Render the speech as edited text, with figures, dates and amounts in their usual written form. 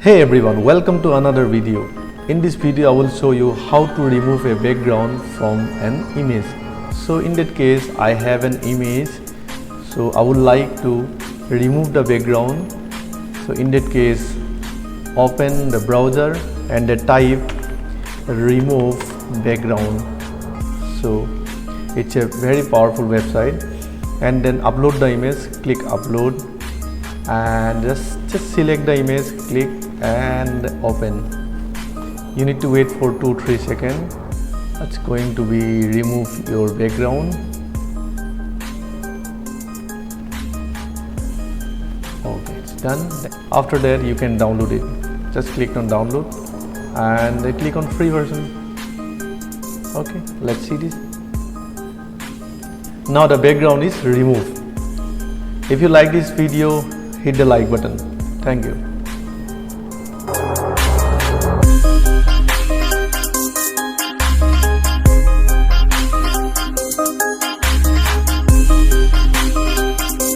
Hey everyone, welcome to another video. In this video I will show you how to remove a background from an image. So in that case I have an image, so I would like to remove the background. So in that case open the browser and type remove background. So it's a very powerful website, and then upload the image, click upload, and just select the image, click and open. You need to wait for 2-3 seconds. It's going to be remove your background. Okay, it's done. After that you can download it. Just click on download and click on free version. Okay, let's see this. Now the background is removed. If you like this video, hit the like button. Thank you.